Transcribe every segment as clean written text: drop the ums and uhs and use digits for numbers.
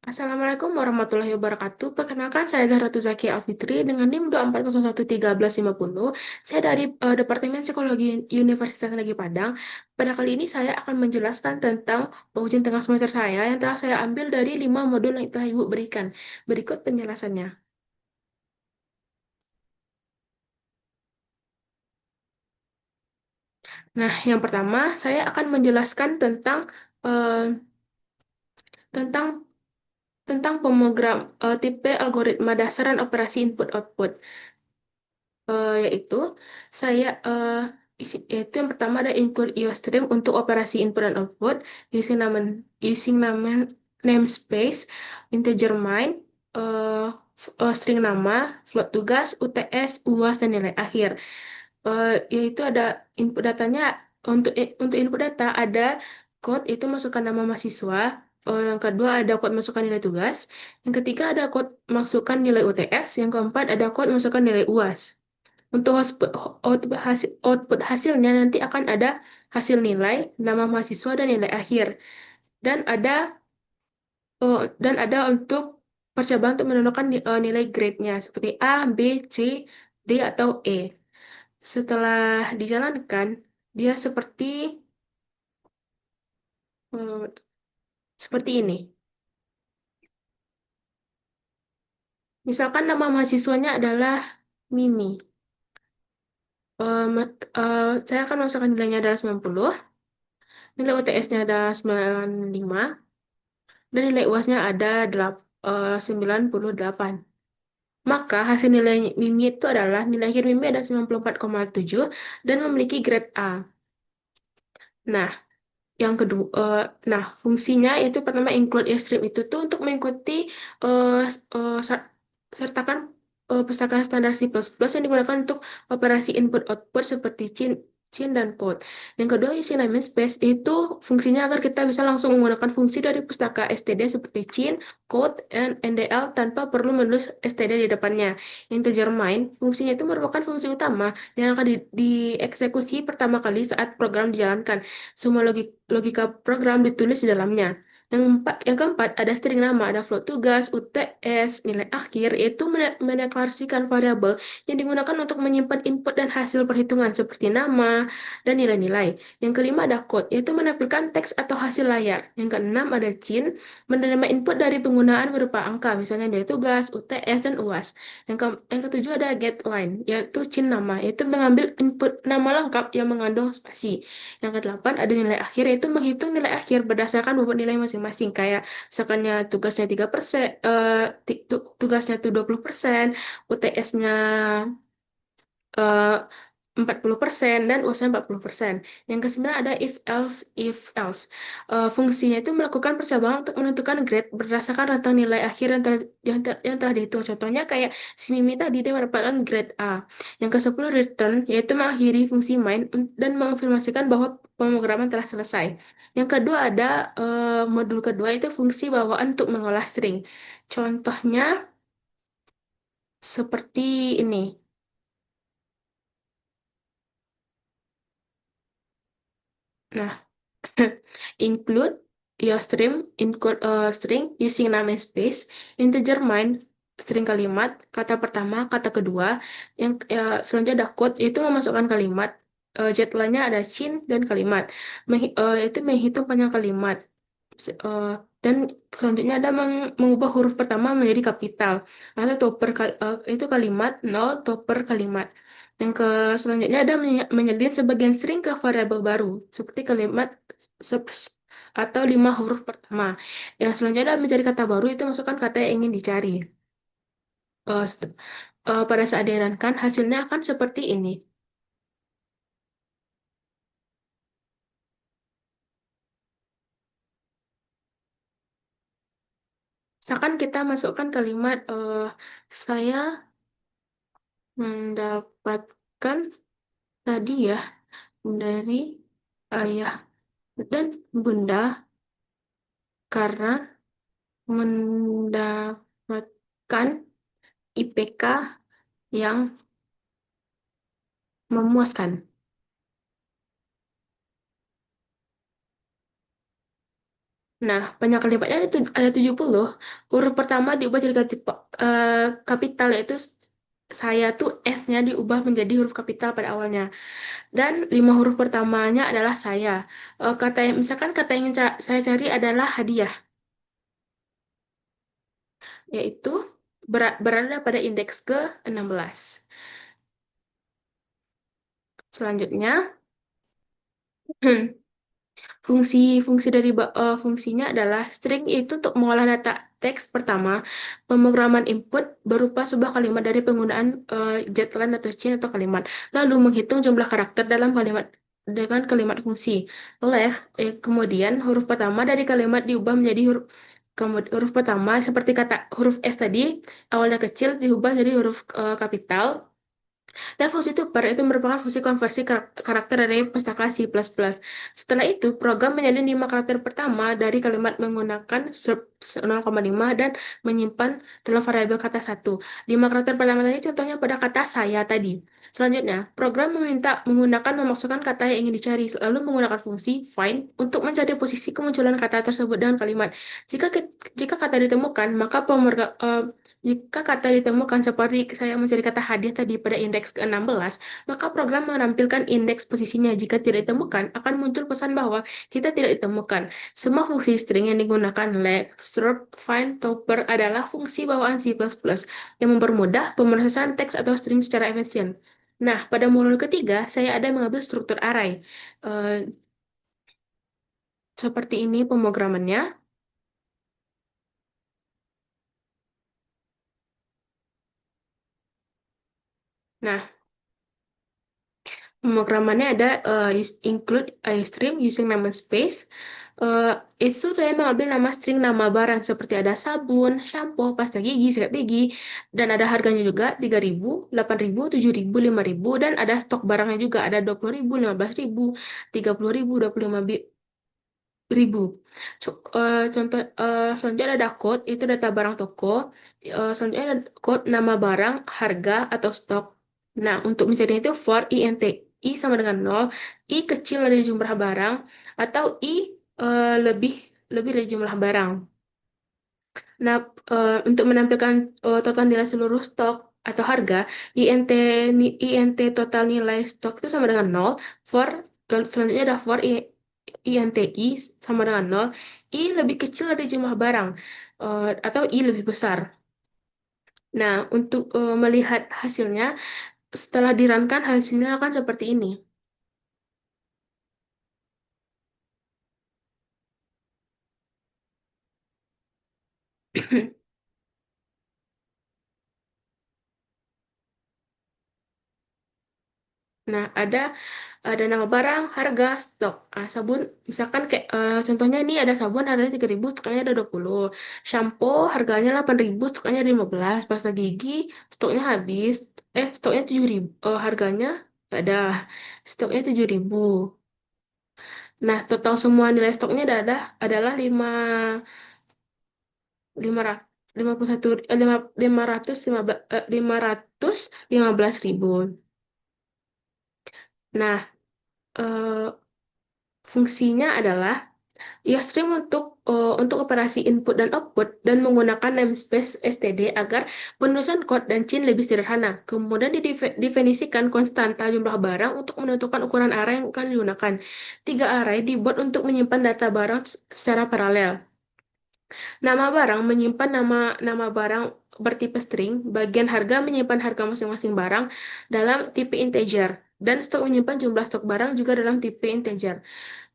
Assalamualaikum warahmatullahi wabarakatuh. Perkenalkan, saya Zahra Tuzaki Alfitri dengan NIM 2401350. Saya dari Departemen Psikologi Universitas Negeri Padang. Pada kali ini saya akan menjelaskan tentang ujian tengah semester saya yang telah saya ambil dari 5 modul yang telah Ibu berikan. Berikut penjelasannya. Nah, yang pertama saya akan menjelaskan eh, tentang tentang pemrogram tipe algoritma dasar dan operasi input-output. Yaitu saya yaitu yang pertama ada include IOStream untuk operasi input dan output using nama namespace, integer main, string nama, float tugas, UTS, UAS, dan nilai akhir. Yaitu ada input datanya. Untuk input data ada code, itu masukkan nama mahasiswa. Yang kedua ada code masukkan nilai tugas. Yang ketiga ada code masukkan nilai UTS. Yang keempat ada code masukkan nilai UAS. Untuk output hasilnya nanti akan ada hasil nilai, nama mahasiswa, dan nilai akhir. Dan ada untuk percobaan untuk menentukan nilai grade-nya seperti A, B, C, D, atau E. Setelah dijalankan, dia eh, seperti ini. Misalkan nama mahasiswanya adalah Mimi. Saya akan masukkan nilainya adalah 90, nilai UTS-nya ada 95, dan nilai UAS-nya ada 98. Maka hasil nilai Mimi itu adalah nilai akhir Mimi ada 94,7 dan memiliki grade A. Nah, yang kedua, fungsinya itu pertama include stream itu tuh untuk mengikuti eh, sertakan pustakaan standar C++ yang digunakan untuk operasi input-output seperti Cin dan code. Yang kedua, isi namespace itu fungsinya agar kita bisa langsung menggunakan fungsi dari pustaka std seperti Cin, code, dan NDL tanpa perlu menulis std di depannya. Integer main, fungsinya itu merupakan fungsi utama yang akan dieksekusi pertama kali saat program dijalankan. Semua logika program ditulis di dalamnya. Yang keempat, ada string nama, ada float tugas, UTS, nilai akhir, yaitu mendeklarasikan variabel yang digunakan untuk menyimpan input dan hasil perhitungan seperti nama dan nilai-nilai. Yang kelima ada code, yaitu menampilkan teks atau hasil layar. Yang keenam ada cin, menerima input dari penggunaan berupa angka, misalnya nilai tugas, UTS, dan UAS. Yang ketujuh ada get line, yaitu cin nama, yaitu mengambil input nama lengkap yang mengandung spasi. Yang kedelapan ada nilai akhir, yaitu menghitung nilai akhir berdasarkan bobot nilai masing-masing. Kayak misalkannya tugasnya 3%, tugasnya itu 20%, UTS-nya 40% dan UASnya 40%. Yang kesembilan ada if else. Fungsinya itu melakukan percobaan untuk menentukan grade berdasarkan rentang nilai akhir yang telah dihitung. Contohnya kayak si Mimi tadi dia mendapatkan grade A. Yang ke-10 return, yaitu mengakhiri fungsi main dan mengonfirmasikan bahwa pemrograman telah selesai. Yang kedua ada modul kedua itu fungsi bawaan untuk mengolah string. Contohnya seperti ini. Nah, include your string using namespace, integer main, string kalimat, kata pertama, kata kedua, yang selanjutnya ada code, itu memasukkan kalimat, lainnya ada cin dan kalimat, itu menghitung panjang kalimat. Eh, dan selanjutnya ada mengubah huruf pertama menjadi kapital atau itu kalimat nol topper kalimat. Yang selanjutnya ada menyelin sebagian string ke variabel baru seperti kalimat se- atau 5 huruf pertama. Yang selanjutnya ada mencari kata baru, itu masukkan kata yang ingin dicari. Eh, st- Pada saat dijalankan hasilnya akan seperti ini. Misalkan kita masukkan kalimat saya mendapatkan tadi ya dari ayah dan bunda karena mendapatkan IPK yang memuaskan. Nah, banyak kalimatnya itu ada 70. Huruf pertama diubah jadi kapital, yaitu saya tuh S-nya diubah menjadi huruf kapital pada awalnya. Dan 5 huruf pertamanya adalah saya. Kata yang misalkan kata yang ingin saya cari adalah hadiah, yaitu berada pada indeks ke-16. Selanjutnya, fungsi dari fungsinya adalah string itu untuk mengolah data teks pertama, pemrograman input berupa sebuah kalimat dari penggunaan jetline atau chain atau kalimat, lalu menghitung jumlah karakter dalam kalimat dengan kalimat fungsi. Kemudian huruf pertama dari kalimat diubah menjadi huruf pertama seperti kata huruf S tadi, awalnya kecil diubah jadi huruf kapital. Dan fungsi tuple itu merupakan fungsi konversi karakter dari pustaka C++. Setelah itu, program menyalin 5 karakter pertama dari kalimat menggunakan struct 0,5 dan menyimpan dalam variabel kata satu. 5 karakter pertama tadi contohnya pada kata saya tadi. Selanjutnya, program meminta menggunakan memasukkan kata yang ingin dicari, lalu menggunakan fungsi find untuk mencari posisi kemunculan kata tersebut dengan kalimat. Jika kata ditemukan, maka jika kata ditemukan seperti saya mencari kata hadiah tadi pada indeks ke-16, maka program menampilkan indeks posisinya. Jika tidak ditemukan, akan muncul pesan bahwa kita tidak ditemukan. Semua fungsi string yang digunakan let, struct, find, topper adalah fungsi bawaan C++ yang mempermudah pemrosesan teks atau string secara efisien. Nah, pada modul ketiga, saya ada mengambil struktur array. Eh, Seperti ini pemrogramannya. Nah, pemrogramannya ada include iStream using namespace. Eh, itu saya mengambil nama string nama barang seperti ada sabun, shampoo, pasta gigi, sikat gigi, dan ada harganya juga 3.000, 8.000, 7.000, 5.000, dan ada stok barangnya juga ada 20.000, 15.000, 30.000, 25.000. Contoh selanjutnya ada code, itu data barang toko. Selanjutnya ada code nama barang, harga atau stok. Nah, untuk mencari itu for int i sama dengan 0, i kecil dari jumlah barang atau i lebih lebih dari jumlah barang. Nah, untuk menampilkan total nilai seluruh stok atau harga, int total nilai stok itu sama dengan 0. For lalu selanjutnya ada for int i sama dengan 0. I lebih kecil dari jumlah barang atau i lebih besar. Nah, untuk melihat hasilnya, setelah dirunkan hasilnya akan seperti ini. Nah, ada nama barang, harga, stok. Sabun, misalkan kayak contohnya ini ada sabun harganya 3.000, stoknya ada 20. Shampoo harganya 8.000, stoknya ada 15. Pasta gigi, stoknya habis. Stoknya 7.000. Harganya nggak ada. Stoknya 7.000. Nah, total semua nilai stoknya adalah 51 515.000. Nah, eh, fungsinya adalah ya stream untuk operasi input dan output dan menggunakan namespace std agar penulisan kode dan chain lebih sederhana. Kemudian didefinisikan konstanta jumlah barang untuk menentukan ukuran array yang akan digunakan. 3 array dibuat untuk menyimpan data barang secara paralel. Nama barang menyimpan nama barang bertipe string, bagian harga menyimpan harga masing-masing barang dalam tipe integer, dan stok menyimpan jumlah stok barang juga dalam tipe integer.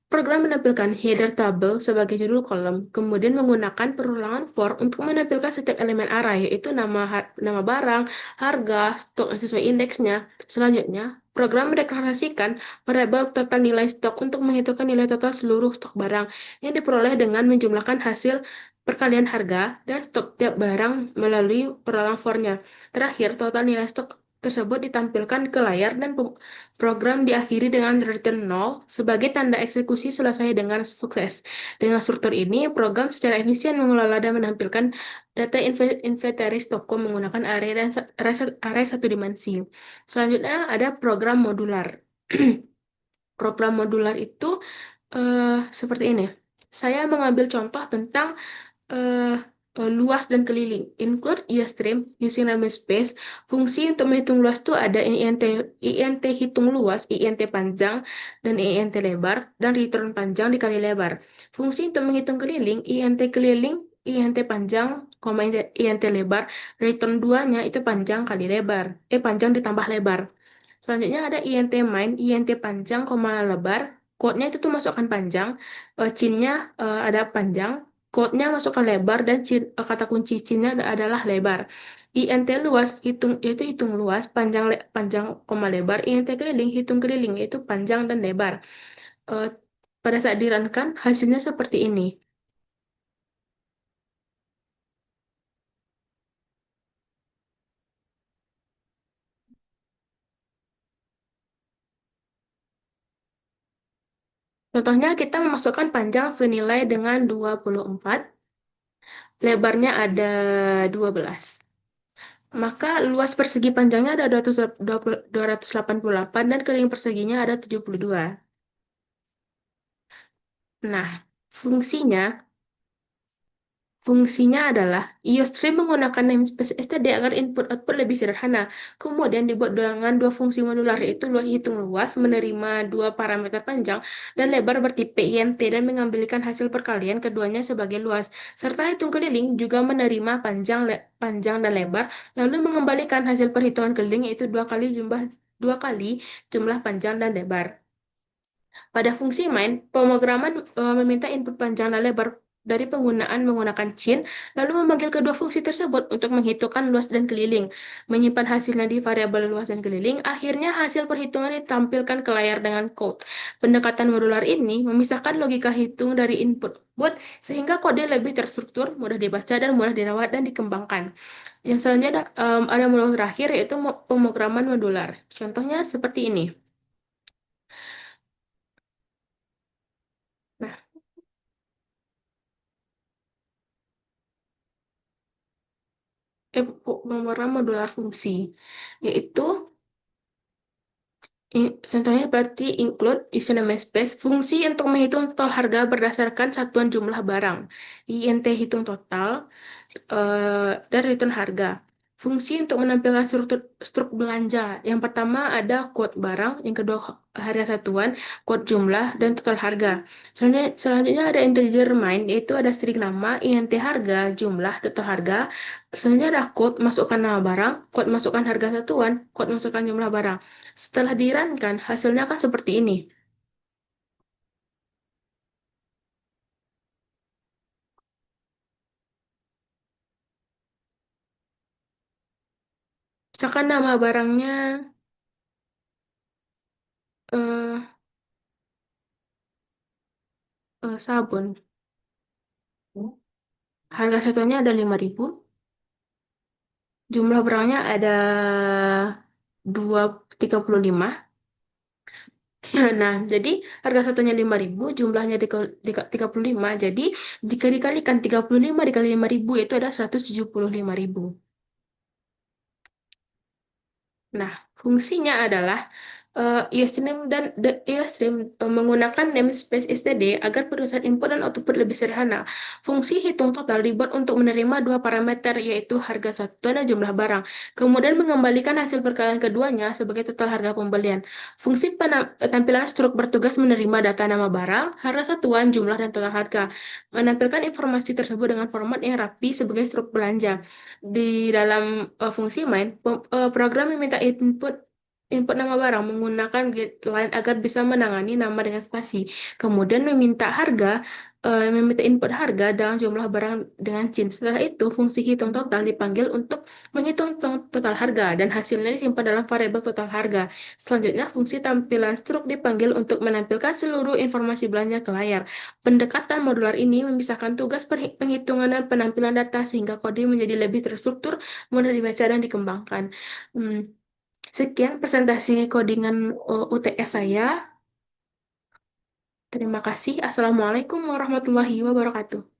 Program menampilkan header table sebagai judul kolom, kemudian menggunakan perulangan for untuk menampilkan setiap elemen array, yaitu nama barang, harga, stok sesuai indeksnya. Selanjutnya, program mendeklarasikan variabel total nilai stok untuk menghitungkan nilai total seluruh stok barang yang diperoleh dengan menjumlahkan hasil perkalian harga dan stok tiap barang melalui perulangan for-nya. Terakhir, total nilai stok tersebut ditampilkan ke layar dan program diakhiri dengan return 0 sebagai tanda eksekusi selesai dengan sukses. Dengan struktur ini, program secara efisien mengelola dan menampilkan data inventaris toko menggunakan array satu dimensi. Selanjutnya ada program modular. Program modular itu seperti ini. Saya mengambil contoh tentang eh, luas dan keliling. Include stream using namespace. Fungsi untuk menghitung luas itu ada int hitung luas, int panjang, dan int lebar, dan return panjang dikali lebar. Fungsi untuk menghitung keliling, int panjang, int lebar, return duanya itu panjang kali lebar. Panjang ditambah lebar. Selanjutnya ada int main, int panjang, koma lebar. Code-nya itu tuh masukkan panjang, cin-nya ada panjang, code-nya masukkan lebar, dan kata kunci cin-nya adalah lebar. Int luas, hitung luas, panjang koma lebar. Int keliling, hitung keliling, yaitu panjang dan lebar. Eh, pada saat dirankan, hasilnya seperti ini. Contohnya, kita memasukkan panjang senilai dengan 24, lebarnya ada 12. Maka luas persegi panjangnya ada 288 dan keliling perseginya ada 72. Nah, fungsinya fungsinya adalah IOStream menggunakan namespace std agar input-output lebih sederhana. Kemudian dibuat dengan dua fungsi modular, yaitu luas hitung luas menerima dua parameter panjang dan lebar bertipe int dan mengambilkan hasil perkalian keduanya sebagai luas. Serta hitung keliling juga menerima panjang dan lebar, lalu mengembalikan hasil perhitungan keliling, yaitu dua kali jumlah panjang dan lebar. Pada fungsi main, pemrograman meminta input panjang dan lebar dari penggunaan menggunakan cin, lalu memanggil kedua fungsi tersebut untuk menghitungkan luas dan keliling, menyimpan hasilnya di variabel luas dan keliling. Akhirnya hasil perhitungan ditampilkan ke layar dengan code. Pendekatan modular ini memisahkan logika hitung dari input output sehingga kode lebih terstruktur, mudah dibaca, dan mudah dirawat dan dikembangkan. Yang selanjutnya ada modul terakhir, yaitu pemrograman modular. Contohnya seperti ini. Nah, pemrograman modular fungsi, yaitu contohnya berarti include isi namespace, fungsi untuk menghitung total harga berdasarkan satuan jumlah barang, int hitung total, dan return harga. Fungsi untuk menampilkan struk belanja. Yang pertama ada kode barang, yang kedua harga satuan, kode jumlah, dan total harga. Selanjutnya ada integer main, yaitu ada string nama, int harga, jumlah, total harga. Selanjutnya ada kode masukkan nama barang, kode masukkan harga satuan, kode masukkan jumlah barang. Setelah dirunkan, hasilnya akan seperti ini. Misalkan nama barangnya eh, sabun. Harga satuannya ada 5.000. Jumlah barangnya ada 235. Nah, jadi harga satunya 5.000, jumlahnya 35. Jadi jika dikalikan 35 dikali 5.000 itu ada 175.000. Nah, fungsinya adalah IOStream IOStream menggunakan namespace std agar perusahaan input dan output lebih sederhana. Fungsi hitung total dibuat untuk menerima dua parameter, yaitu harga satuan dan jumlah barang. Kemudian mengembalikan hasil perkalian keduanya sebagai total harga pembelian. Fungsi tampilan struk bertugas menerima data nama barang, harga satuan, jumlah, dan total harga. Menampilkan informasi tersebut dengan format yang rapi sebagai struk belanja. Di dalam fungsi main, program meminta input nama barang menggunakan getLine agar bisa menangani nama dengan spasi. Kemudian meminta input harga dengan jumlah barang dengan cin. Setelah itu, fungsi hitung total dipanggil untuk menghitung total harga dan hasilnya disimpan dalam variabel total harga. Selanjutnya, fungsi tampilan struk dipanggil untuk menampilkan seluruh informasi belanja ke layar. Pendekatan modular ini memisahkan tugas penghitungan dan penampilan data sehingga kode menjadi lebih terstruktur, mudah dibaca, dan dikembangkan. Hmm, Sekian presentasi codingan UTS saya. Terima kasih. Assalamualaikum warahmatullahi wabarakatuh.